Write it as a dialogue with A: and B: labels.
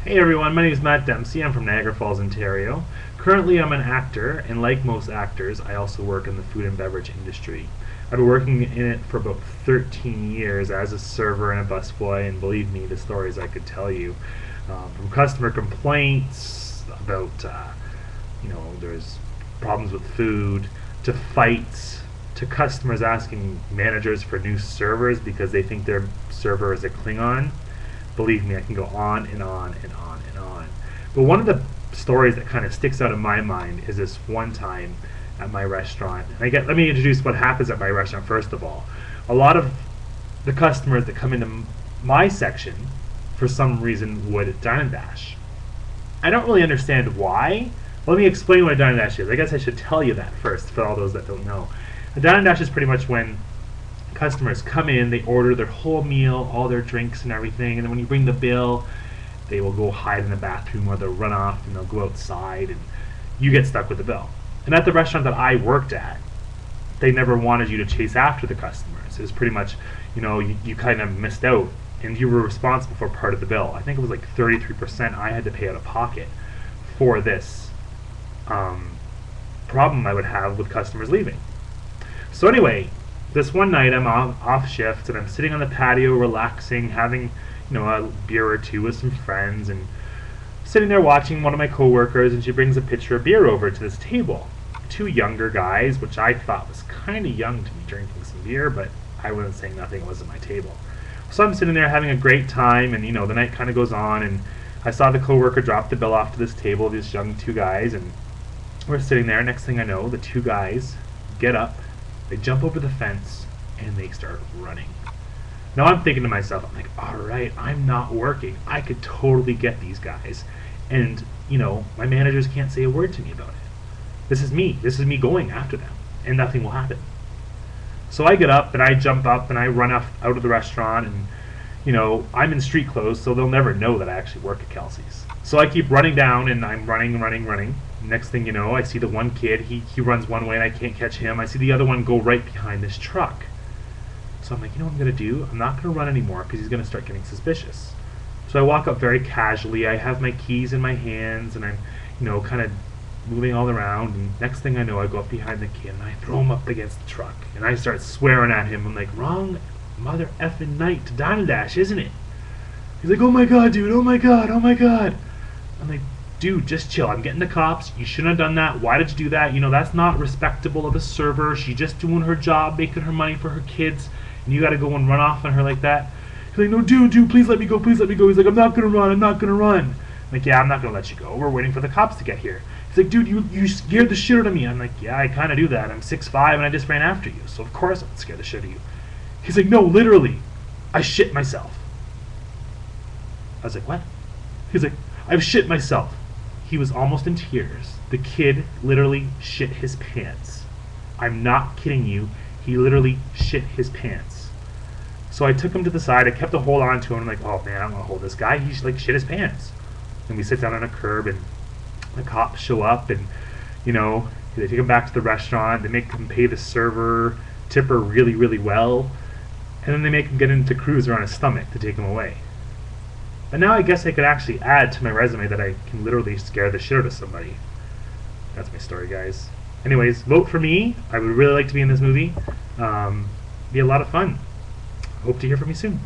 A: Hey everyone, my name is Matt Dempsey. I'm from Niagara Falls, Ontario. Currently, I'm an actor, and like most actors, I also work in the food and beverage industry. I've been working in it for about 13 years as a server and a busboy, and believe me, the stories I could tell you, from customer complaints about, there's problems with food, to fights, to customers asking managers for new servers because they think their server is a Klingon. Believe me, I can go on and on and on and on. But one of the stories that kind of sticks out in my mind is this one time at my restaurant. Let me introduce what happens at my restaurant first of all. A lot of the customers that come into my section, for some reason, would dine and dash. I don't really understand why. Let me explain what a dine and dash is. I guess I should tell you that first for all those that don't know. A dine and dash is pretty much when customers come in, they order their whole meal, all their drinks and everything, and then when you bring the bill, they will go hide in the bathroom or they'll run off and they'll go outside and you get stuck with the bill. And at the restaurant that I worked at, they never wanted you to chase after the customers. It was pretty much, you kind of missed out and you were responsible for part of the bill. I think it was like 33% I had to pay out of pocket for this problem I would have with customers leaving. So anyway, this one night I'm off shift and I'm sitting on the patio relaxing, having a beer or two with some friends, and sitting there watching one of my coworkers, and she brings a pitcher of beer over to this table. Two younger guys, which I thought was kind of young to be drinking some beer, but I wasn't saying nothing, it wasn't my table. So I'm sitting there having a great time, and the night kind of goes on, and I saw the coworker drop the bill off to this table, these young two guys, and we're sitting there. Next thing I know, the two guys get up, they jump over the fence, and they start running. Now I'm thinking to myself, I'm like, alright, I'm not working. I could totally get these guys. And, my managers can't say a word to me about it. This is me. This is me going after them. And nothing will happen. So I get up, and I jump up, and I run out of the restaurant, and, I'm in street clothes, so they'll never know that I actually work at Kelsey's. So I keep running down, and I'm running. Next thing you know, I see the one kid, he runs one way and I can't catch him. I see the other one go right behind this truck. So I'm like, what I'm going to do? I'm not going to run anymore because he's going to start getting suspicious. So I walk up very casually. I have my keys in my hands and I'm, kind of moving all around. And next thing I know, I go up behind the kid and I throw him up against the truck. And I start swearing at him. I'm like, wrong mother effing night to dine and dash, isn't it? He's like, oh my God, dude, oh my God, oh my God. I'm like, dude, just chill. I'm getting the cops. You shouldn't have done that. Why did you do that? That's not respectable of a server. She's just doing her job, making her money for her kids, and you got to go and run off on her like that. He's like, no, dude, please let me go, please let me go. He's like, I'm not going to run. I'm like, yeah, I'm not going to let you go. We're waiting for the cops to get here. He's like, dude, you scared the shit out of me. I'm like, yeah, I kind of do that. I'm 6'5", and I just ran after you, so of course I'm scared the shit of you. He's like, no, literally, I shit myself. I was like, what? He's like, I've shit myself. He was almost in tears. The kid literally shit his pants. I'm not kidding you. He literally shit his pants. So I took him to the side. I kept a hold on to him. I'm like, oh man, I don't want to hold this guy. He's like shit his pants. And we sit down on a curb, and the cops show up, and they take him back to the restaurant. They make him pay the server, tip her really, really well, and then they make him get into cruiser on his stomach to take him away. And now I guess I could actually add to my resume that I can literally scare the shit out of somebody. That's my story, guys. Anyways, vote for me. I would really like to be in this movie. Be a lot of fun. Hope to hear from you soon.